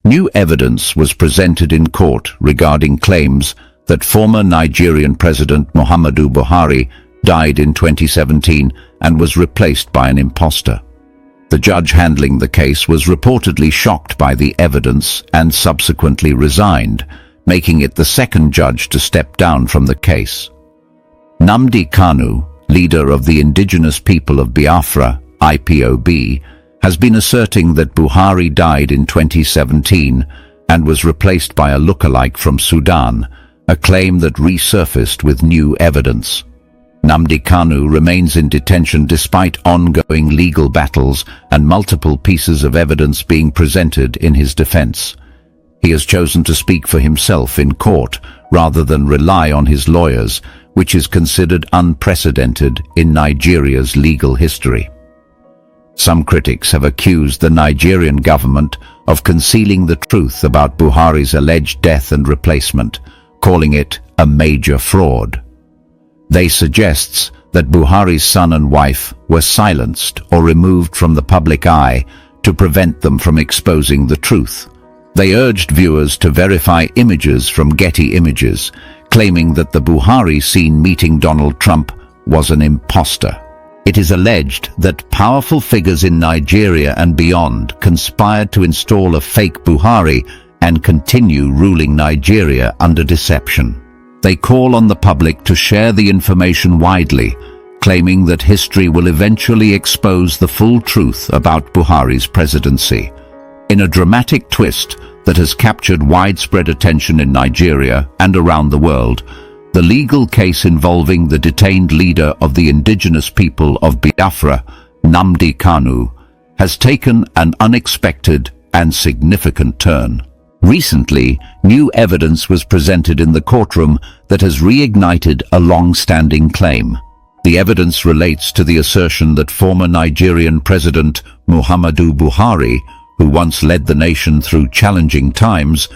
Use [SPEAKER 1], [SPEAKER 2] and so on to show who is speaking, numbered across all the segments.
[SPEAKER 1] New evidence was presented in court regarding claims that former Nigerian President Muhammadu Buhari died in 2017 and was replaced by an imposter. The judge handling the case was reportedly shocked by the evidence and subsequently resigned, making it the second judge to step down from the case. Nnamdi Kanu, leader of the indigenous people of Biafra, ipob, has been asserting that Buhari died in 2017 and was replaced by a lookalike from Sudan, a claim that resurfaced with new evidence. Nnamdi Kanu remains in detention despite ongoing legal battles and multiple pieces of evidence being presented in his defense. He has chosen to speak for himself in court rather than rely on his lawyers, which is considered unprecedented in Nigeria's legal history. Some critics have accused the Nigerian government of concealing the truth about Buhari's alleged death and replacement, calling it a major fraud. They suggest that Buhari's son and wife were silenced or removed from the public eye to prevent them from exposing the truth. They urged viewers to verify images from Getty Images, claiming that the Buhari seen meeting Donald Trump was an imposter. It is alleged that powerful figures in Nigeria and beyond conspired to install a fake Buhari and continue ruling Nigeria under deception. They call on the public to share the information widely, claiming that history will eventually expose the full truth about Buhari's presidency. In a dramatic twist that has captured widespread attention in Nigeria and around the world, the legal case involving the detained leader of the indigenous people of Biafra, Nnamdi Kanu, has taken an unexpected and significant turn. Recently, new evidence was presented in the courtroom that has reignited a long-standing claim. The evidence relates to the assertion that former Nigerian President Muhammadu Buhari, who once led the nation through challenging times,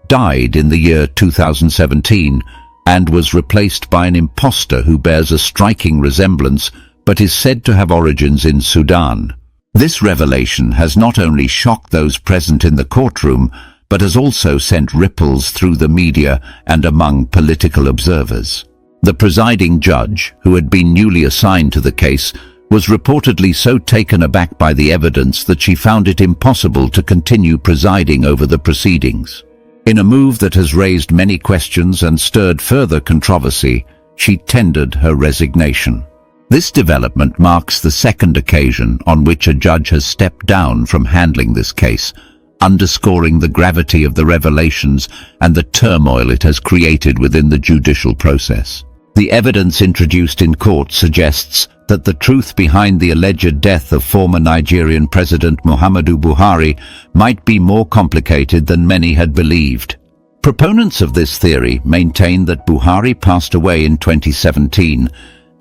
[SPEAKER 1] died in the year 2017 and was replaced by an imposter who bears a striking resemblance but is said to have origins in Sudan. This revelation has not only shocked those present in the courtroom, but has also sent ripples through the media and among political observers. The presiding judge, who had been newly assigned to the case, was reportedly so taken aback by the evidence that she found it impossible to continue presiding over the proceedings. In a move that has raised many questions and stirred further controversy, she tendered her resignation. This development marks the second occasion on which a judge has stepped down from handling this case, underscoring the gravity of the revelations and the turmoil it has created within the judicial process. The evidence introduced in court suggests that the truth behind the alleged death of former Nigerian President Muhammadu Buhari might be more complicated than many had believed. Proponents of this theory maintain that Buhari passed away in 2017,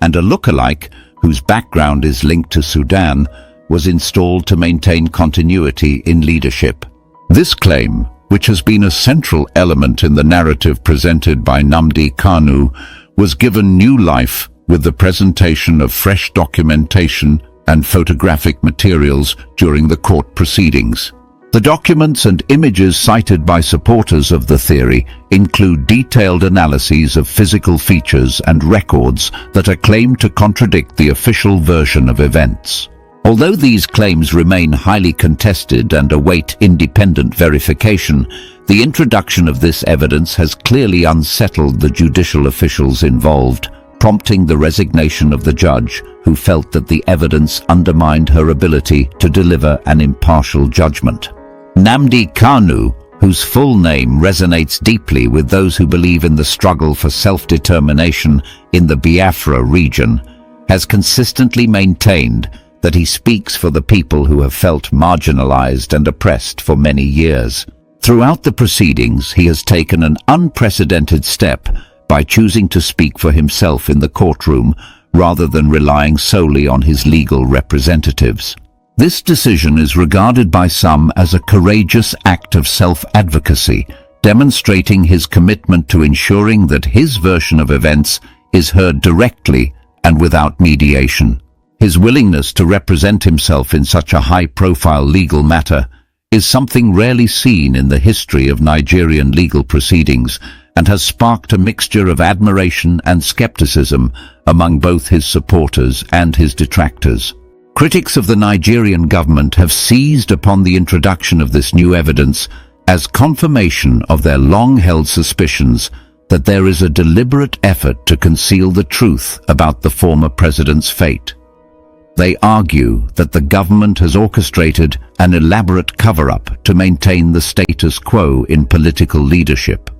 [SPEAKER 1] and a lookalike, whose background is linked to Sudan, was installed to maintain continuity in leadership. This claim, which has been a central element in the narrative presented by Nnamdi Kanu, was given new life with the presentation of fresh documentation and photographic materials during the court proceedings. The documents and images cited by supporters of the theory include detailed analyses of physical features and records that are claimed to contradict the official version of events. Although these claims remain highly contested and await independent verification, the introduction of this evidence has clearly unsettled the judicial officials involved, prompting the resignation of the judge, who felt that the evidence undermined her ability to deliver an impartial judgment. Nnamdi Kanu, whose full name resonates deeply with those who believe in the struggle for self-determination in the Biafra region, has consistently maintained that he speaks for the people who have felt marginalized and oppressed for many years. Throughout the proceedings, he has taken an unprecedented step by choosing to speak for himself in the courtroom rather than relying solely on his legal representatives. This decision is regarded by some as a courageous act of self-advocacy, demonstrating his commitment to ensuring that his version of events is heard directly and without mediation. His willingness to represent himself in such a high-profile legal matter is something rarely seen in the history of Nigerian legal proceedings and has sparked a mixture of admiration and skepticism among both his supporters and his detractors. Critics of the Nigerian government have seized upon the introduction of this new evidence as confirmation of their long-held suspicions that there is a deliberate effort to conceal the truth about the former president's fate. They argue that the government has orchestrated an elaborate cover-up to maintain the status quo in political leadership.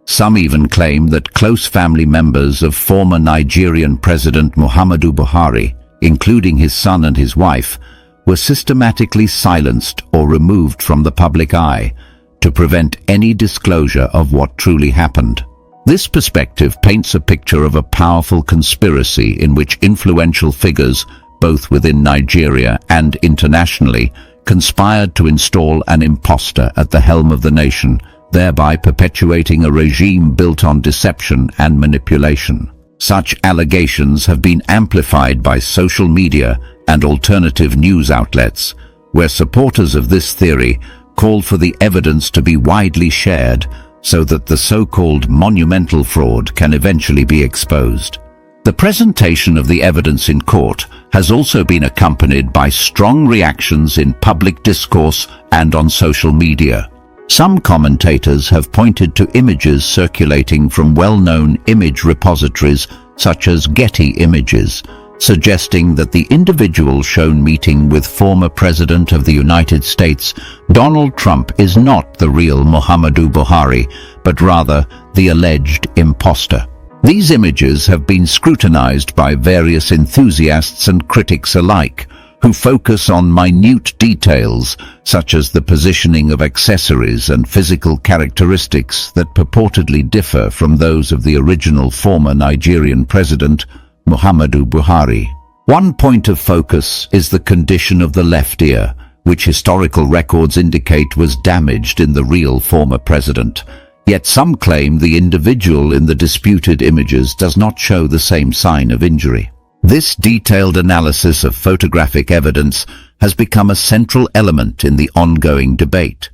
[SPEAKER 1] Some even claim that close family members of former Nigerian President Muhammadu Buhari, including his son and his wife, were systematically silenced or removed from the public eye to prevent any disclosure of what truly happened. This perspective paints a picture of a powerful conspiracy in which influential figures, both within Nigeria and internationally, conspired to install an impostor at the helm of the nation, thereby perpetuating a regime built on deception and manipulation. Such allegations have been amplified by social media and alternative news outlets, where supporters of this theory call for the evidence to be widely shared so that the so-called monumental fraud can eventually be exposed. The presentation of the evidence in court has also been accompanied by strong reactions in public discourse and on social media. Some commentators have pointed to images circulating from well-known image repositories such as Getty Images, suggesting that the individual shown meeting with former President of the United States, Donald Trump, is not the real Muhammadu Buhari, but rather the alleged imposter. These images have been scrutinized by various enthusiasts and critics alike, who focus on minute details such as the positioning of accessories and physical characteristics that purportedly differ from those of the original former Nigerian president, Muhammadu Buhari. One point of focus is the condition of the left ear, which historical records indicate was damaged in the real former president. Yet some claim the individual in the disputed images does not show the same sign of injury. This detailed analysis of photographic evidence has become a central element in the ongoing debate,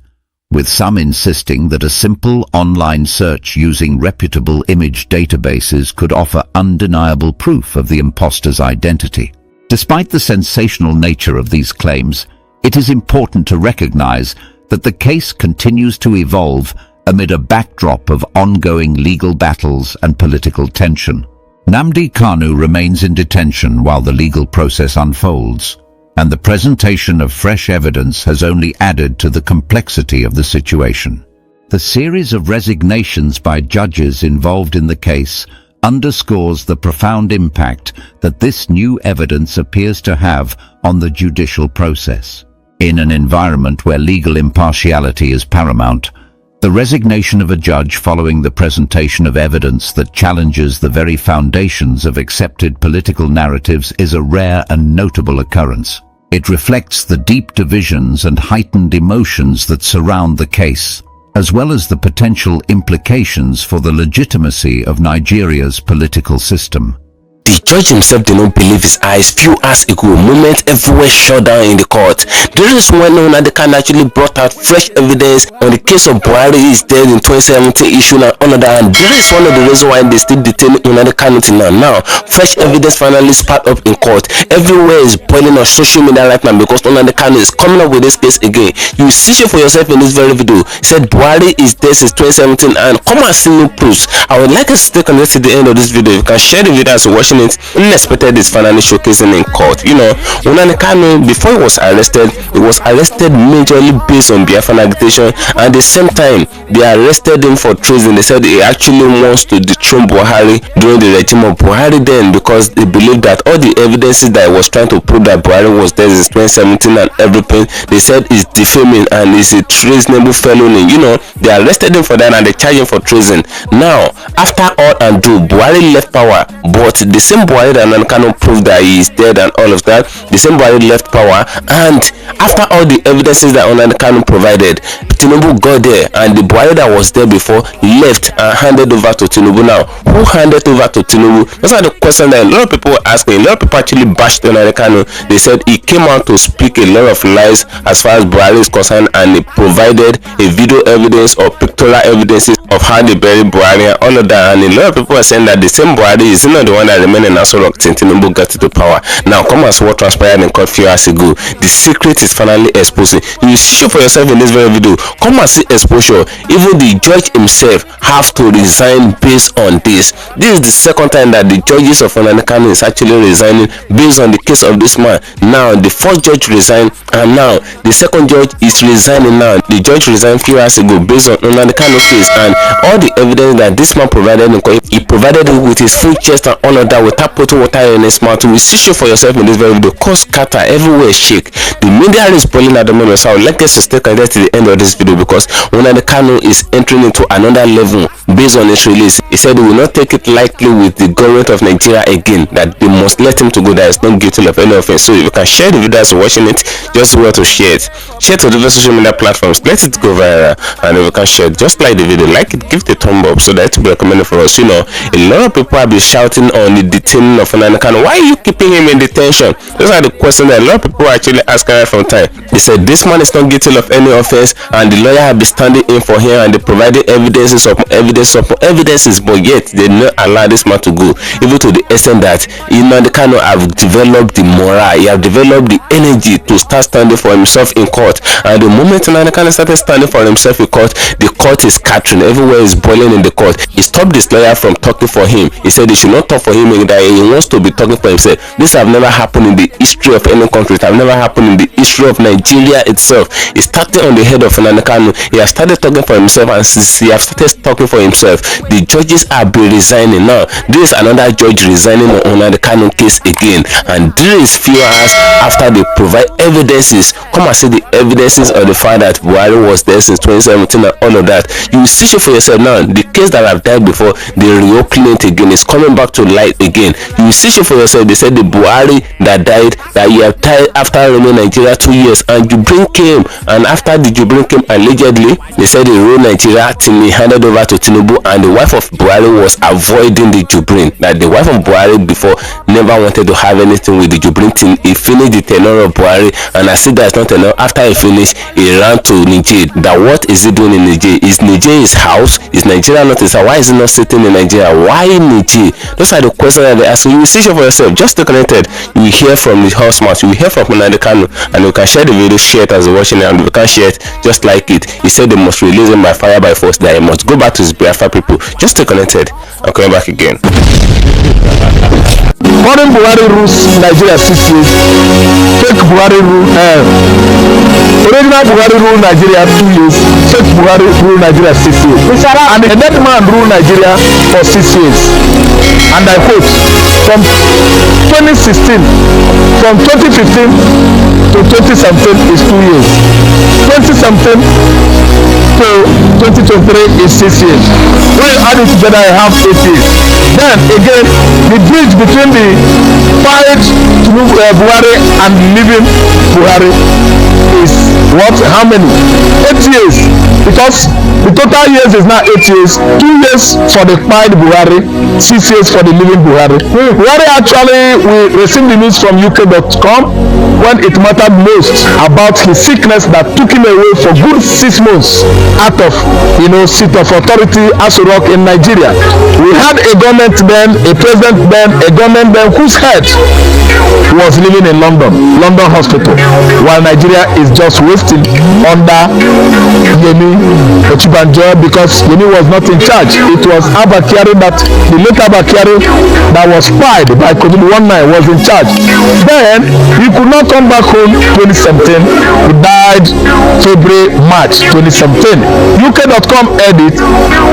[SPEAKER 1] with some insisting that a simple online search using reputable image databases could offer undeniable proof of the imposter's identity. Despite the sensational nature of these claims, it is important to recognize that the case continues to evolve amid a backdrop of ongoing legal battles and political tension. Nnamdi Kanu remains in detention while the legal process unfolds, and the presentation of fresh evidence has only added to the complexity of the situation. The series of resignations by judges involved in the case underscores the profound impact that this new evidence appears to have on the judicial process. In an environment where legal impartiality is paramount, the resignation of a judge following the presentation of evidence that challenges the very foundations of accepted political narratives is a rare and notable occurrence. It reflects the deep divisions and heightened emotions that surround the case, as well as the potential implications for the legitimacy of Nigeria's political system.
[SPEAKER 2] The judge himself did not believe his eyes. Few hours ago, moment everywhere shut down in the court. The reason why Nnamdi Kanu actually brought out fresh evidence on the case of Buhari is dead in 2017 issue and another, and this is one of the reasons why they still detain Nnamdi Kanu till now. Now, fresh evidence finally sparked up in court. Everywhere is boiling on social media right now because Nnamdi Kanu is coming up with this case again. You see it for yourself in this very video. He said Buhari is dead since 2017 and come and see new proofs. I would like us to stay connected to the end of this video. You can share the video as you're watching it. Unexpected is finally showcasing in court. You know, Nnamdi Kanu, before he was arrested majorly based on Biafra agitation, and at the same time they arrested him for treason. They said he actually wants to dethrone Buhari during the regime of Buhari then, because they believed that all the evidences that he was trying to prove that Buhari was dead since 2017 and everything, they said is defaming and is a treasonable felony. You know, they arrested him for that and they charged him for treason. Now, after all ado, Buhari left power, but the same Buhari that Nnamdi Kanu proved that he is dead and all of that, the same Buhari left power, and after all the evidences that Nnamdi Kanu provided, Tinubu got not there, and the Buhari that was there before left and handed over to Tinubu. Now, who handed over to Tinubu? Those are the questions that a lot of people were asking. A lot of people actually bashed Nnamdi Kanu. They said he came out to speak a lot of lies as far as Buhari is concerned, and he provided a video evidence or pictorial evidences of how they buried Buhari and all of that. And a lot of people are saying that the same Buhari is not the one that remained in Aso Rock till Tinubu got into power. Now, come as what transpired in court few hours ago. The secret is finally exposing. You see for yourself in this very video. Come and see exposure. Even the judge himself have to resign based on this. This is the second time that the judges of Nnamdi Kanu is actually resigning based on the case of this man. Now, the first judge resigned, and now the second judge is resigning now. The judge resigned few hours ago based on Nnamdi Kanu case, and all the evidence that this man provided in court, he provided it with his full chest and all of that without putting water in his mouth. We see you for yourself in this very video. Cause scatter everywhere, shake. The media is boiling at the moment, so I would like us to stay connected to the end of this video, because Nnamdi Kanu is entering into another level based on his release. He said he will not take it lightly with the government of Nigeria again, that they must let him to go, that is not guilty of any offense. So if you can share the video as you're watching it, just go to share it. Share to the social media platforms, let it go viral. And if you can share, just like the video, like it, give it a thumb up, so that it will be recommended for us. You know, a lot of people have been shouting on the detaining of Nnamdi Kanu. Why are you keeping him in detention? Those are the questions that a lot of people are actually asking right from time. They said this man is not guilty of any offense, and the lawyer have been standing in for him, and they provided evidences, but yet they did not allow this man to go, even to the extent that Nnamdi Kanu have developed the morale, he have developed the energy to start standing for himself in court. And the moment Nnamdi Kanu started standing for himself in court, the court is scattering, everywhere is boiling in the court. He stopped this lawyer from talking for him. He said he should not talk for him, that he wants to be talking for himself. This have never happened in the history of any country. It have never happened in the history of Nigeria itself. He started on the head of Nnamdi Kanu. He has started talking for himself, and since he has started talking for himself, the judges are be resigning. Now, this is another judge resigning on Nnamdi Kanu case again, and this is few hours after they provide evidences. Come and see the evidences of the fact that Buhari was there since 2017 and all of that. You will see it for yourself now. The case that have died before, they reopen it again. It's coming back to light again. You will see it for yourself. They said the Buhari that died, that he have died after ruling Nigeria 2 years, and Jubrin came, and after the Jubrin came, allegedly they said he ruled Nigeria till he handed over to Tinubu, and the wife of Buhari was avoiding the Jubrin. That the wife of Buhari before never wanted to have anything with the Jubrin till he finished the tenure of Buhari, and I see that's not enough. After he finished, he ran to Niger. That what is he doing in Niger? Is Niger his house? Is Nigeria not his house? Why is he not sitting in Nigeria? Why Niger? Those are the questions that they ask. You will see for yourself. Just stay connected. You will hear from the house mouth. You will hear from Nnamdi Kanu, and you can share the video, share it as you're watching it, and if you can share it, just like it. He said they must release him by fire by force, that he must go back to his Biafra people. Just stay connected. I'm coming back again.
[SPEAKER 3] Foreign Buhari rules Nigeria 6 years. Fake Buhari rule. Original Buhari rule Nigeria 2 years. Fake Buhari rule Nigeria 6 years. And a dead man rule Nigeria for 6 years. And I quote, from 2016, from 2015 to 2017 is 2 years. 2017 to 2023 is 6 years. When you add it together, I have 8 years. Then again, the bridge between the fight to Buhari and living Buhari is what? How many? 8 years. Because the total years is now 8 years. 2 years for the fight Buhari, 6 years for the living Buhari. Buhari actually, we received the news from UK.com when it mattered most about his sickness that took him away for good 6 months out of, seat of authority, Aso Rock in Nigeria. We had a government then, a president then, a government then whose head was living in London hospital, while Nigeria is just wasting under Yemi Ochibanjo, because Yemi was not in charge. It was Abba Kyari, that the late Abba Kyari that was fired by COVID-19 was in charge. Then he could not come back home 2017. He died February, March 2017. UK.com edit.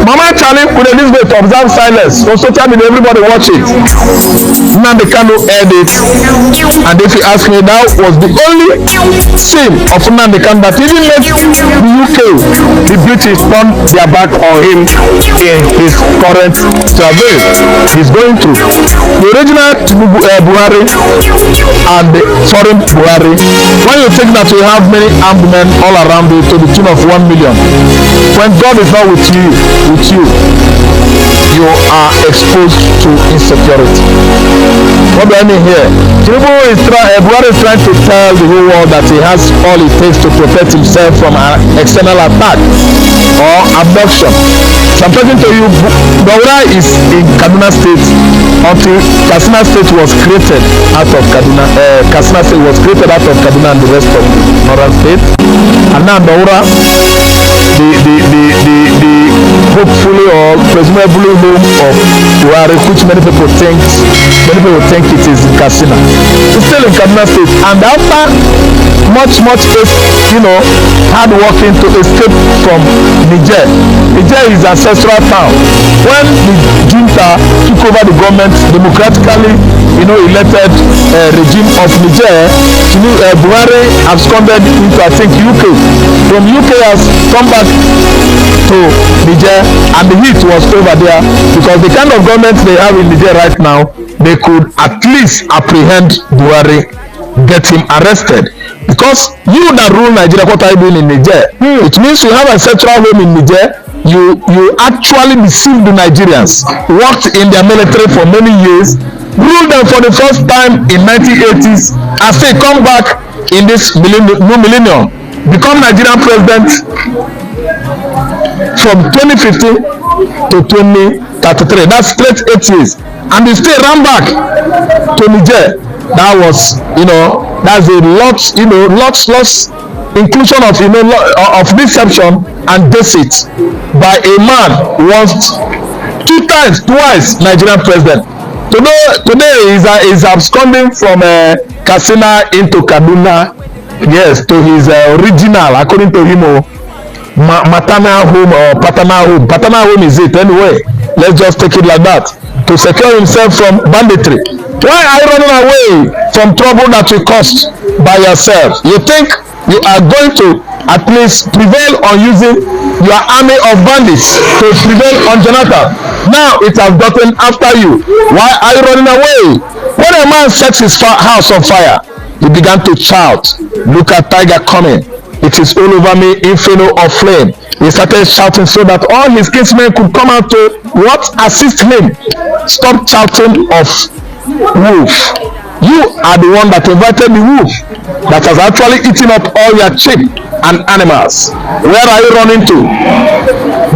[SPEAKER 3] Mama Charlie with Elizabeth observe silence on social media, everybody watch it. Nnamdi Kanu edit. And if you ask me, that was the only sin of Nnamdi Kanu that even let the UK, the British turn their back on him in his current travail he's going through. The original Buhari and the foreign Buhari, when you think that we have many armed men all around you to the tune of 1 million, when God is not with you, you are exposed to insecurity. What do I mean here? Buhari is trying to tell the whole world that he has all it takes to protect himself from an external attack or abduction. So I'm talking to you, Daura is in Kaduna State until Katsina State was created out of Kaduna. Katsina State was created out of Kaduna and the rest of the northern state. And now Daura, the hopefully or presumably home of Buhari, which many people think it is in Katsina. It's still in Kaduna State, and after much hard working to escape from Niger. Niger is ancestral town. When the junta took over the government, democratically elected regime of Niger, Buhari absconded into I think UK. From UK has come back to Niger, and the heat was over there because the kind of government they have in Niger right now, they could at least apprehend Buhari, get him arrested. Because you that rule Nigeria, what are you doing in Niger? It means you have a central home in Niger. You actually deceived the Nigerians, worked in their military for many years, ruled them for the first time in 1980s, and still come back in this new millennium, become Nigerian president from 2015 to 2033. That's straight 8 years, and they still ran back to Niger. That was, that's a lots inclusion of of deception and deceit by a man once, twice Nigerian president. Today is absconding from Katsina into Kaduna, yes, to his original, according to him, maternal home or paternal home. Paternal home is it anyway. Let's just take it like that, to secure himself from banditry. Why are you running away from trouble that you caused by yourself? You think you are going to at least prevail on using your army of bandits to prevail on Jonathan? Now it has gotten after you. Why are you running away? When a man sets his house on fire, he began to shout, "Look at tiger coming. It is all over me, inferno of flame." He started shouting so that all his kinsmen could come out to assist him. Stop shouting of wolf. You are the one that invited the wolf that has actually eaten up all your sheep and animals. Where are you running to?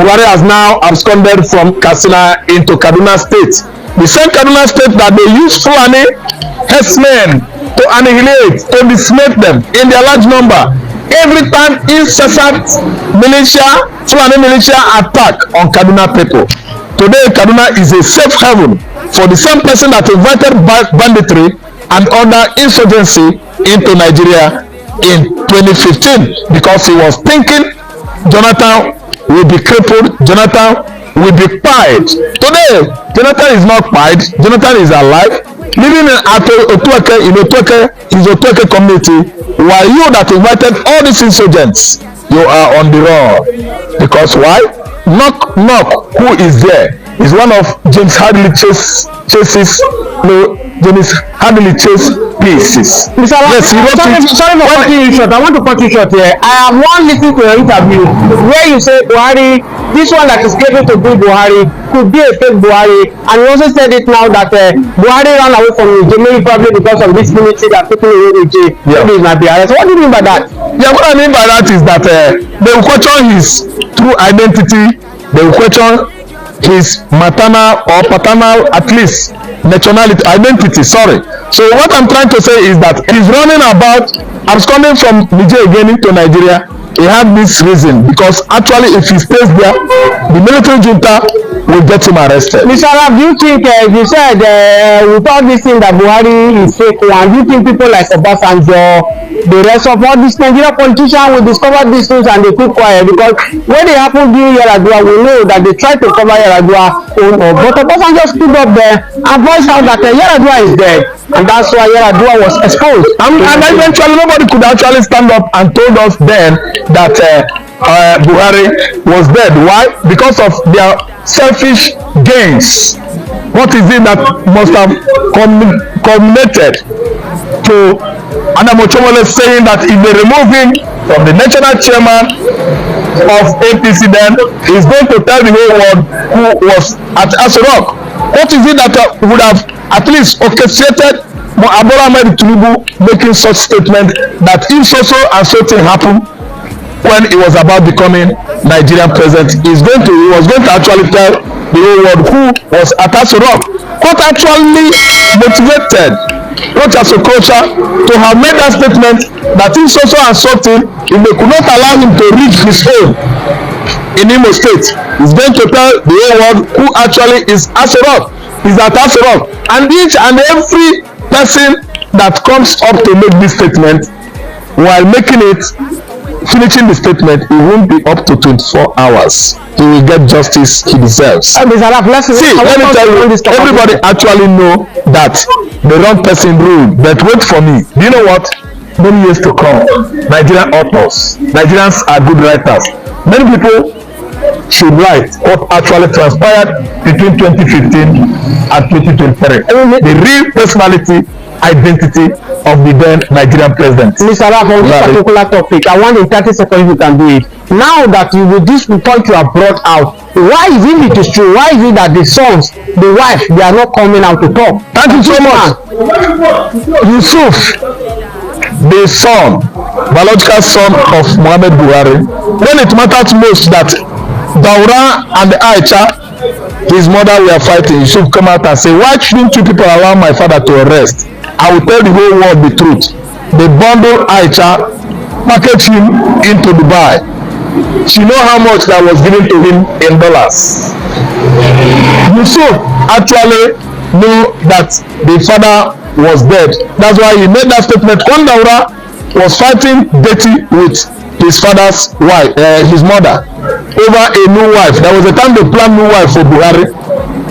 [SPEAKER 3] Buhari has now absconded from Katsina into Kaduna State. The same Kaduna State that they use Fulani herdsmen to annihilate, to decimate them in their large number. Every time incessant Fulani militia attack on Kaduna people. Today Kaduna is a safe haven for the same person that invited banditry and other insurgency into Nigeria in 2015, because he was thinking Jonathan will be crippled, Jonathan will be quiet. Today, Jonathan is not quiet, Jonathan is alive, living in Otueke, his Otueke community, while you that invited all these insurgents, you are on the run. Because why? Knock, who is there? Is one of James Hadley Chase pieces. Yes,
[SPEAKER 4] sorry for cutting you short. I want to cut you short here. I have one listening to your interview where you say Buhari, this one that is claiming to be Buhari could be a fake Buhari, and you also said it now that Buhari ran away from Niger maybe probably because of this military that people in Niger maybe might be arrested. What do you mean by that?
[SPEAKER 3] Yeah, what I mean by that is that they will question his true identity. They will question his maternal or paternal, at least nationality, identity. Sorry. So what I'm trying to say is that he's running about absconding from Niger again into Nigeria. He had this reason, because actually if he stays there, the military junta will get him arrested.
[SPEAKER 4] Mr. Arab, do you think you said with all this thing that Buhari is fake one, do you think people like Obasanjo, the rest of all these Nigerian politicians will discover these things and they keep quiet? Because when they happen during Yaradua, we know that they try to cover Yaradua, but Obasanjo stood up there and voiced out that Yaradua is dead, and that's why Yaradua was exposed.
[SPEAKER 3] And eventually nobody could actually stand up and told us then that Buhari was dead. Why? Because of their selfish gains. What is it that must have culminated to Anamochomole saying that if they remove him from the national chairman of APC, then he's going to tell the whole world who was at Asorok? What is it that would have at least orchestrated Abola Ahmed Tinubu making such statement that if so and so thing happened when he was about becoming Nigerian president, he was going to actually tell the whole world who was at Asorok? What actually motivated Rocha Sokocha to have made that statement that if so and so thing, if they could not allow him to reach his home in Imo State, he's going to tell the whole world who actually is Asorok, is at Asorok. And each and every person that comes up to make this statement, while finishing the statement, it won't be up to 24 hours. He will get justice he deserves. See, let me tell you, everybody actually know that the wrong person ruled, but wait for me. Do you know what? Many years to come, Nigerian authors, Nigerians are good writers. Many people should write what actually transpired between 2015 and 2023. The real personality, identity of the then Nigerian president.
[SPEAKER 4] Mr. Arab, on this particular topic, I want in 30 seconds you can do it. Now that with this point you have brought out, why is it true? Why is it that the sons, the wife, they are not coming out to talk?
[SPEAKER 3] Thank you so much. Yusuf, the son, biological son of Muhammad Buhari, when it matters most that Daura and Aicha, his mother, were fighting, Yusuf come out and say, why shouldn't you people allow my father to arrest? I will tell the whole world the truth. They bundle Aicha, package him into Dubai. She know how much that was given to him in dollars. Yusuf actually knew that the father was dead. That's why he made that statement. When Daura was fighting dirty with his father's wife, his mother, over a new wife. There was a time they planned new wife for Buhari.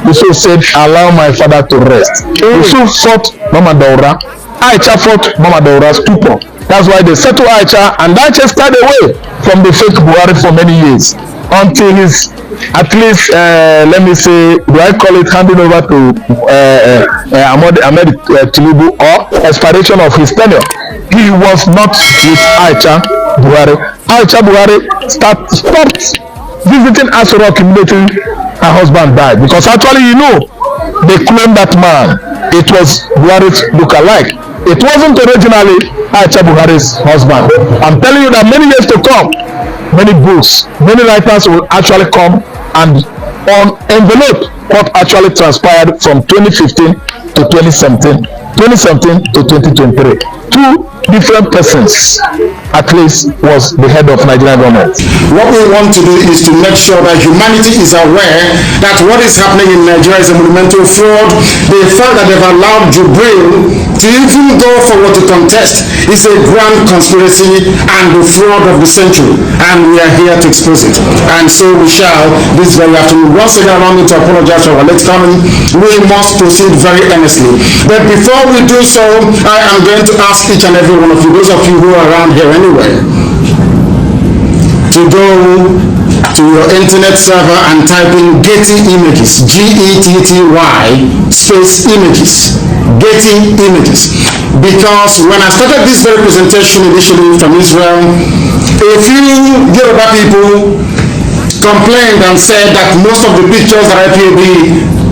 [SPEAKER 3] Yusuf said, allow my father to rest. Yusuf fought Mama Daura. Aicha fought Mama Daura's stupor. That's why they settled Aicha, and Aicha stayed away from the fake Buhari for many years until his, at least, let me say, do I call it handing over to Ahmed Tinubu or expiration of his tenure. He was not with Aicha Buhari. Aicha Buhari stopped visiting Asorok immediately her husband died, because actually, you know, they claimed that man, it was Buhari's lookalike. It wasn't originally Aicha Buhari's husband. I'm telling you that many years to come, many books, many writers will actually come and envelope what actually transpired from 2015 to 2017, 2017 to 2023. Two different persons, at least, was the head of Nigerian government.
[SPEAKER 5] What we want to do is to make sure that humanity is aware that what is happening in Nigeria is a monumental fraud. The fact that they've allowed Jubril to even go forward to contest is a grand conspiracy and the fraud of the century, and we are here to expose it. And so we shall this very afternoon. Once again, allow me to apologize for our late coming. We must proceed very earnestly. But before we do so, I am going to ask each and every one of you, those of you who are around here anyway, to go to your internet server and type in Getty Images, Getty space images, Getty Images. Because when I started this very presentation initially from Israel, a few Yoruba people complained and said that most of the pictures that IPOB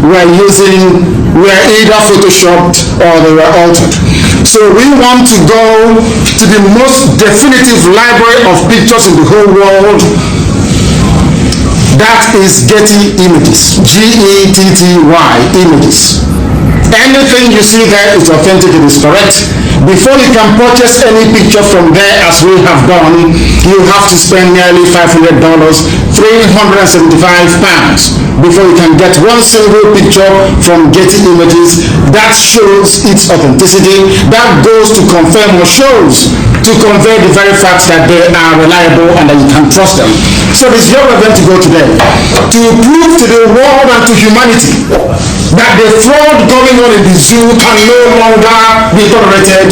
[SPEAKER 5] were using were either photoshopped or they were altered. So we want to go to the most definitive library of pictures in the whole world. That is Getty Images, Getty Images. Anything you see there is authentic, it is correct. Before you can purchase any picture from there, as we have done, you have to spend nearly $500, £375, before you can get one single picture from Getty Images that shows its authenticity, that goes to confirm or shows to convey the very fact that they are reliable and that you can trust them. So this is where we're going to go today, to prove to the world and to humanity that the fraud going on in the zoo can no longer be tolerated,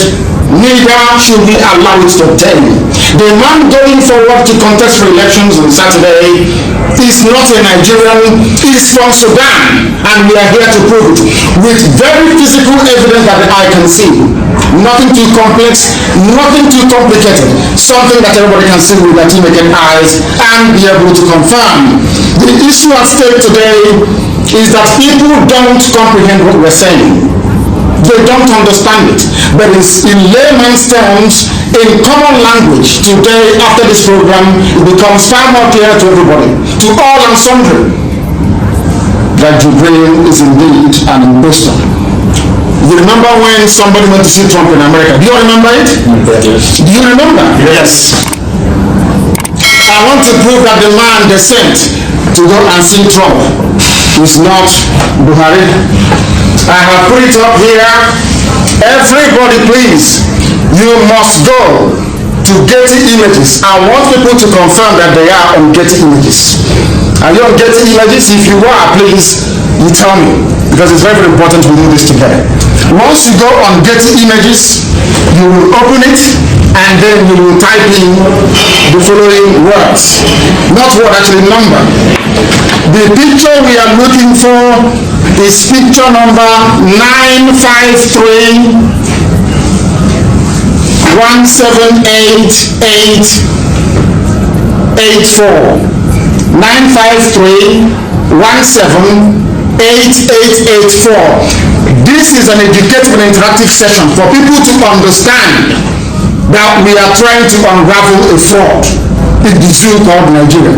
[SPEAKER 5] neither should we allow it to obtain. The man going forward to contest for elections on Saturday is not a Nigerian, he is from Sudan, and we are here to prove it with very physical evidence that the eye can see. Nothing too complex, nothing too complicated, something that everybody can see with their two naked eyes and be able to confirm. The issue at stake today is that people don't comprehend what we're saying. They don't understand it. But in layman's terms, in common language, today after this program, it becomes far more clear to everybody, to all and sundry, that Jubril is indeed an impostor. You remember when somebody went to see Trump in America? Do you remember it? Yes. Do you remember?
[SPEAKER 3] Yes.
[SPEAKER 5] I want to prove that the man they sent to go and see Trump is not Buhari. I have put it up here. Everybody please, you must go to Getty Images. I want people to confirm that they are on Getty Images. Are you on Getty Images? If you are, please, you tell me, because it's very, very important we do this together. Once you go on Getty Images, you will open it and then you will type in the following words. Not word, actually number. The picture we are looking for is picture number 953-178-884. 953-178884. This is an educative and interactive session for people to understand that we are trying to unravel a fraud in the zoo called Nigeria.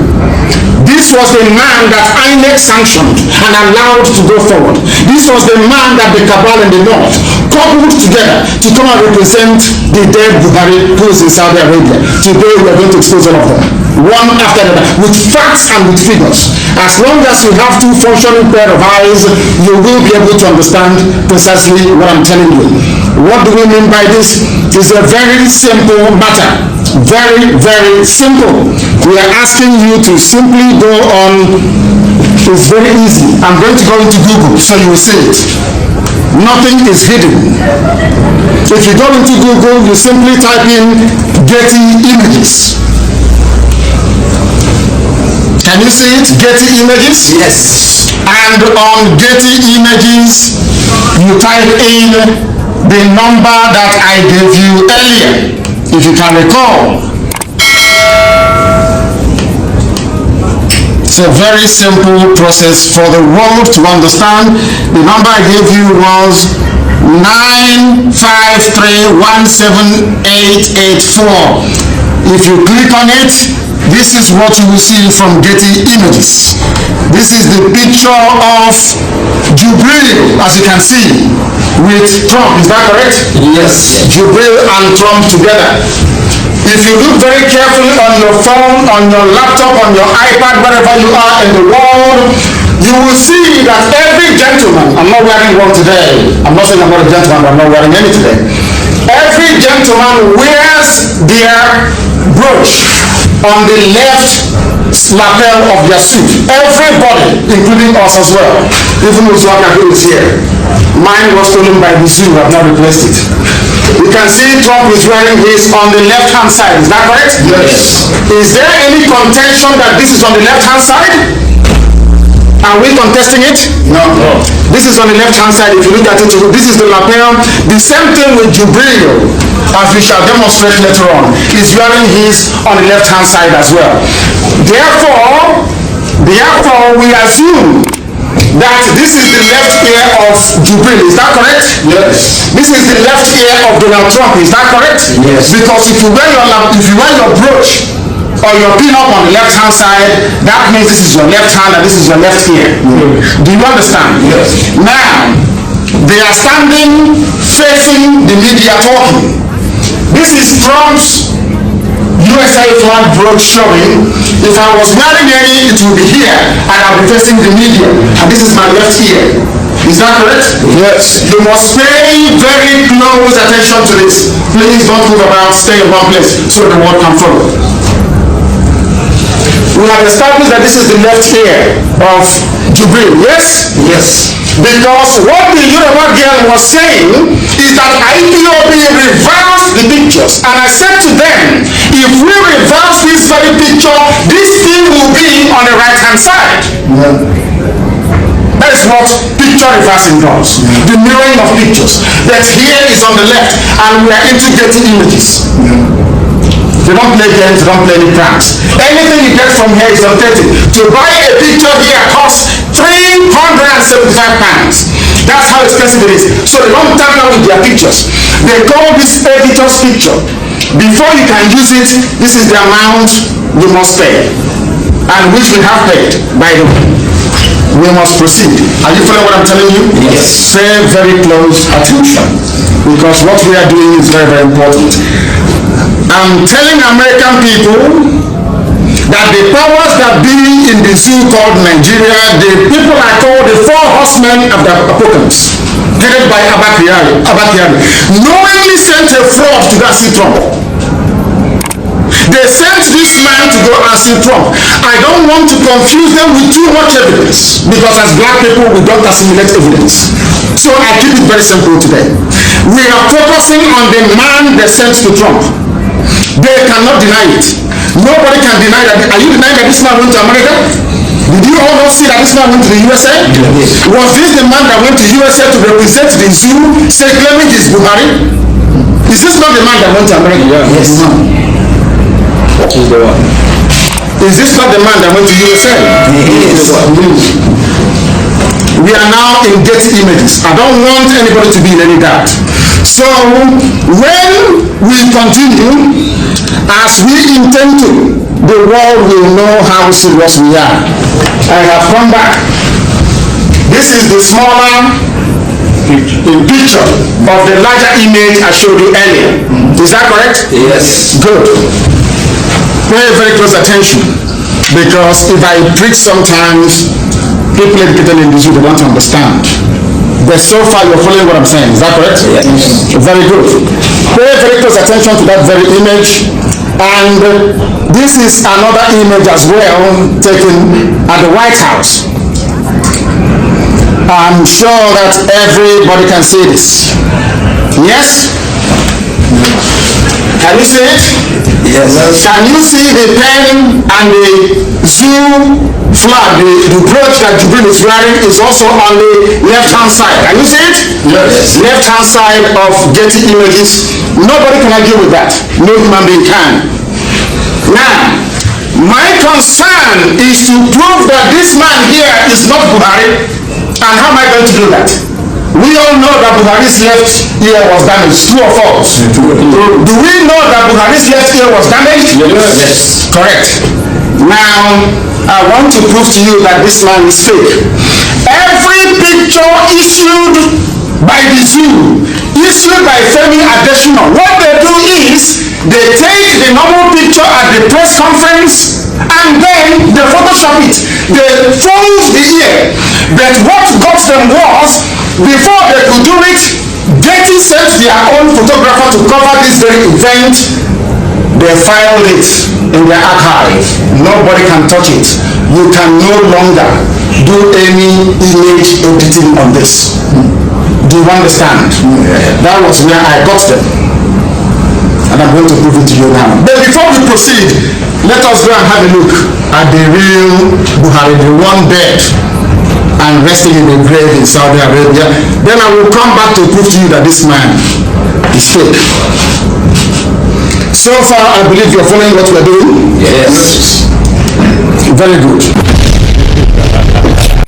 [SPEAKER 5] This was the man that INEC sanctioned and allowed to go forward. This was the man that the cabal in the north coupled together to come and represent the dead Buhari who is in Saudi Arabia. Today we are going to expose all of them, one after another, with facts and with figures. As long as you have two functioning pair of eyes, you will be able to understand precisely what I'm telling you. What do we mean by this? It's a very simple matter. Very, very simple. We are asking you to simply go on. It's very easy. I'm going to go into Google so you will see it. Nothing is hidden. If you go into Google, you simply type in Getty Images. Can you see it? Getty Images?
[SPEAKER 3] Yes.
[SPEAKER 5] And on Getty Images, you type in the number that I gave you earlier, if you can recall. It's a very simple process for the world to understand. The number I gave you was 953-178-884. If you click on it, this is what you will see from Getty Images. This is the picture of Jubril, as you can see, with Trump. Is that correct?
[SPEAKER 3] Yes.
[SPEAKER 5] Jubril and Trump together. If you look very carefully on your phone, on your laptop, on your iPad, wherever you are in the world, you will see that every gentleman, I'm not wearing one today, I'm not saying I'm not a gentleman, but I'm not wearing any today. Every gentleman wears their brooch on the left lapel of their suit. Everybody, including us as well. Even Uzwaka, who is here. Mine was stolen by the zoo, I've not replaced it. You can see Trump is wearing his on the left-hand side. Is that correct?
[SPEAKER 3] Yes.
[SPEAKER 5] Is there any contention that this is on the left-hand side? Are we contesting it?
[SPEAKER 3] No.
[SPEAKER 5] This is on the left-hand side. If you look at it, this is the lapel. The same thing with Jubril, as we shall demonstrate later on. He's wearing his on the left-hand side as well. Therefore, we assume that this is the left ear of Jubril. Is that correct?
[SPEAKER 3] Yes.
[SPEAKER 5] This is the left ear of Donald Trump. Is that correct?
[SPEAKER 3] Yes.
[SPEAKER 5] Because if you wear your brooch or your pin-up on the left-hand side, that means this is your left hand and this is your left ear.
[SPEAKER 3] Yes.
[SPEAKER 5] Do you understand?
[SPEAKER 3] Yes.
[SPEAKER 5] Now, They are standing facing the media talking. This is Trump's USA flag brooch showing. If I was wearing any, it would be here, and I'll be facing the media. And this is my left ear. Is that correct?
[SPEAKER 3] Yes.
[SPEAKER 5] You must pay very close attention to this. Please don't move about, stay in one place so the world can follow. We have established that this is the left ear of Jubril. Yes? Yes. Because what the Yoruba girl was saying is that ipob reversed the pictures. And I said to them, if we reverse this very picture, this thing will be on the right-hand side. Yeah. That is what picture reversing does. The mirroring of pictures. That here is on the left, and we are integrating images. They don't play games, they don't play any pranks. Anything you get from here is authentic. To buy a picture here costs £375. That's how expensive it is. So they don't tamper with their pictures. They call this editor's picture. Before you can use it, this is the amount you must pay. And which we have paid, by the way. We must proceed. Are you following what I'm telling you? Yes. Pay very close attention, because what we are doing is very, very important. I'm telling American people that the powers that be in the zoo called Nigeria, the people I call the 4 horsemen of the apocalypse, headed by Abakari, knowingly sent a fraud to that see Trump. They sent this man to go and see Trump. I don't want to confuse them with too much evidence, because as black people we don't assimilate evidence. So I keep it very simple today. We are focusing on the man they sent to Trump. They cannot deny it. Nobody can deny that. Are you denying that this man went to America? Did you all not see that this man went to the USA? Yes. Was this the man that went to USA to represent the zoo, say claiming he's Buhari? Is this not the man that went to America? Yeah. Yes. He's the one. Is this not the man that went to USA? Yes. We are now in Getty Images. I don't want anybody to be in any doubt. So when we continue, as we intend to, the world will know how serious we are. I have come back. This is the smaller picture of the larger image I showed you earlier. Is that correct? Yes. Good. Pay very close attention, because if I preach sometimes, people educated in the zoo, they don't understand. But so far you're following what I'm saying. Is that correct? Yes. Very good. Pay very close attention to that very image. And this is another image as well, taken at the White House. I'm sure that everybody can see this. Yes? Can you see it? Yes. Can you see the pen and the zoo flag? The brooch that Jubril is wearing is also on the left-hand side. Can you see it? Yes. Left-hand side of Getty Images. Nobody can argue with that. No human being can. Now, my concern is to prove that this man here is not Buhari. And how am I going to do that? We all know that Buhari's left ear was damaged. True or false? Do we know that Buhari's left ear was damaged? Yes. Correct. Now, I want to prove to you that this man is fake. Every picture issued by the zoo, issued by Femi Adesina, what they do is, they take the normal picture at the press conference, and then they Photoshop it. They fold the ear. But what got them was, before they could do it, Getty sent their own photographer to cover this very event. They filed it in their archive. Nobody can touch it. You can no longer do any image editing on this. Do you understand? That was where I got them. And I'm going to prove it to you now. But before we proceed, let us go and have a look at the real Buhari, the one dead and resting in the grave in Saudi Arabia. Then I will come back to prove to you that this man is fake. So far, I believe you're following what we're doing? Yes. Very good.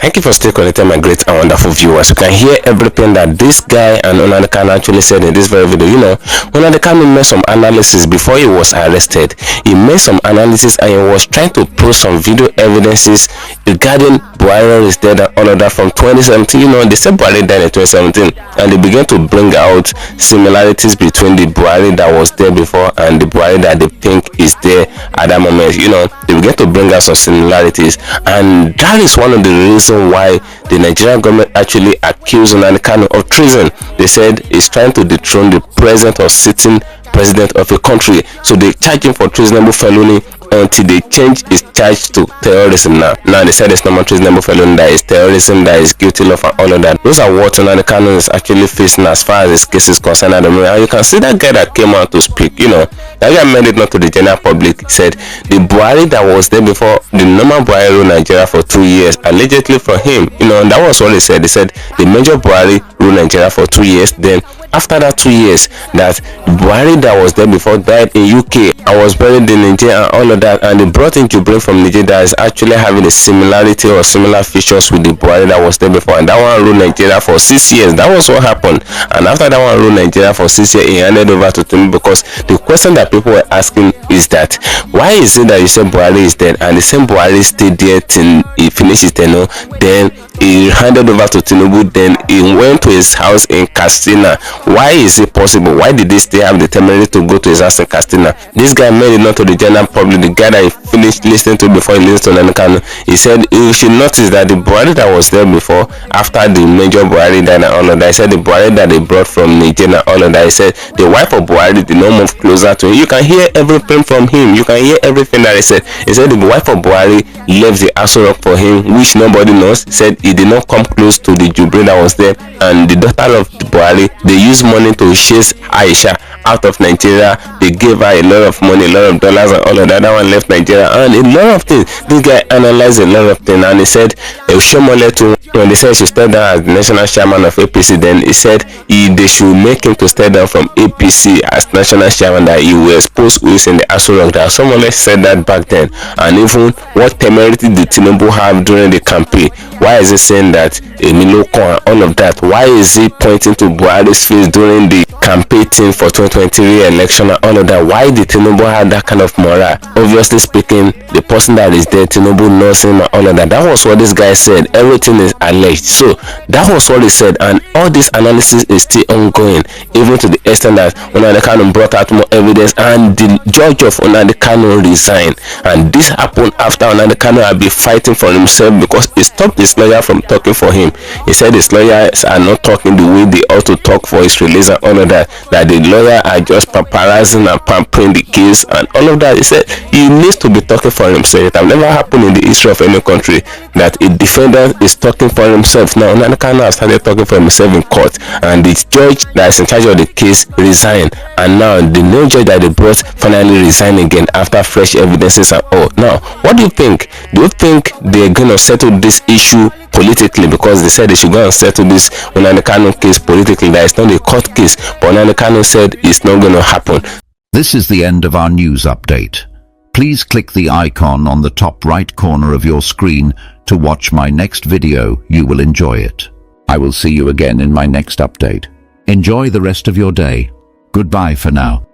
[SPEAKER 2] Thank you for staying connected, my great and wonderful viewers. You can hear everything that this guy and Nnamdi Kanu actually said in this very video. You know, Nnamdi Kanu made some analysis before he was arrested. He made some analysis and he was trying to prove some video evidences regarding Buhari is dead and all of that from 2017. You know, they said Buhari died in 2017 and they began to bring out similarities between the Buhari that was there before and the Buhari that they think is there at that moment. You know, they began to bring out some similarities, and that is one of the reasons why the Nigerian government actually accused Nnamdi Kanu of treason. They said he's trying to dethrone the present or sitting president of a country, so they charge him for treasonable felony until they change his charge to terrorism. Now they said it's not more treasonable felony, that is terrorism, that is guilty of, and all of that. Those are what Nnamdi Kanu is actually facing as far as his case is concerned at the moment. And you can see that guy that came out to speak, you know, that guy made it not to the general public. He said the Buhari that was there before, the normal Buhari ruled Nigeria for 2 years, allegedly for him, you know, and that was what he said. He said the major Buhari ruled Nigeria for 2 years, then after that 2 years, that Buhari that was there before died in UK and was buried in Nigeria and all of that, and they brought in Jubril from Nigeria that is actually having a similarity or similar features with the Buhari that was there before, and that one ruled Nigeria for 6 years. That was what happened. And after that one ruled Nigeria for 6 years, he handed over to Tinubu, because the question that people were asking is that why is it that you say Buhari is dead and the same Buhari stayed there till he finished his tenure, then he handed over to Tinubu, then he went to his house in Katsina. Why is it possible? Why did they still have the temerity to go to his house in Katsina? This guy made it not to the general public. The guy that he finished listening to before he listened to Nnamdi Kanu, he said you should notice that the Buhari that was there before, after the major Buhari died and all of that, he said the Buhari that they brought from Nigeria and all of that, he said the wife of Buhari did not move closer to him. You can hear everything from him. You can hear everything that he said. He said the wife of Buhari left the Aso Rock for him, which nobody knows. He said he did not come close to the Jubril that was there, and the daughter of Buhari, they used money to chase Aisha out of Nigeria. They gave her a lot of money, a lot of dollars and all of that. That one left Nigeria and a lot of things. This guy analyzed a lot of things, and he said when they said he should step down as the national chairman of APC, then he said they should make him to step down from APC as national chairman, that he will expose who is in the Aso Rock. That someone else said that back then. And even what temerity did Tinubu have during the campaign? Why is he saying that Emiloko and all of that? Why is he pointing to Buhari's face during the campaign for 2023 election and all of that? Why did Tinubu have that kind of morale? Obviously speaking, the person that is there, Tinubu knows him and all of that. That was what this guy said. Everything is alleged. So that was what he said, and all this analysis is still ongoing, even to the extent that Nnamdi Kanu brought out more evidence, and the judge of Nnamdi Kanu resigned. And this happened after Nnamdi Kanu had been fighting for himself, because he stopped his lawyer from talking for him. He said his lawyers are not talking the way they ought to talk for his release and all of that, that the lawyer are just paparazing and pampering the case and all of that. He said he needs to be talking for himself. It has never happened in the history of any country that a defendant is talking for himself. Now Nnamdi Kanu has started talking for himself in court, and the judge that is in charge of the case resigned, and now the new judge that they brought finally resigned again after fresh evidences and all. Now what do you think? Do you think they're gonna settle this issue politically? Because they said they should go and settle this Nnamdi Kanu case politically. That is not a court case, but Nnamdi Kanu said it's not going to happen.
[SPEAKER 1] This is the end of our news update. Please click the icon on the top right corner of your screen to watch my next video. You will enjoy it. I will see you again in my next update. Enjoy the rest of your day. Goodbye for now.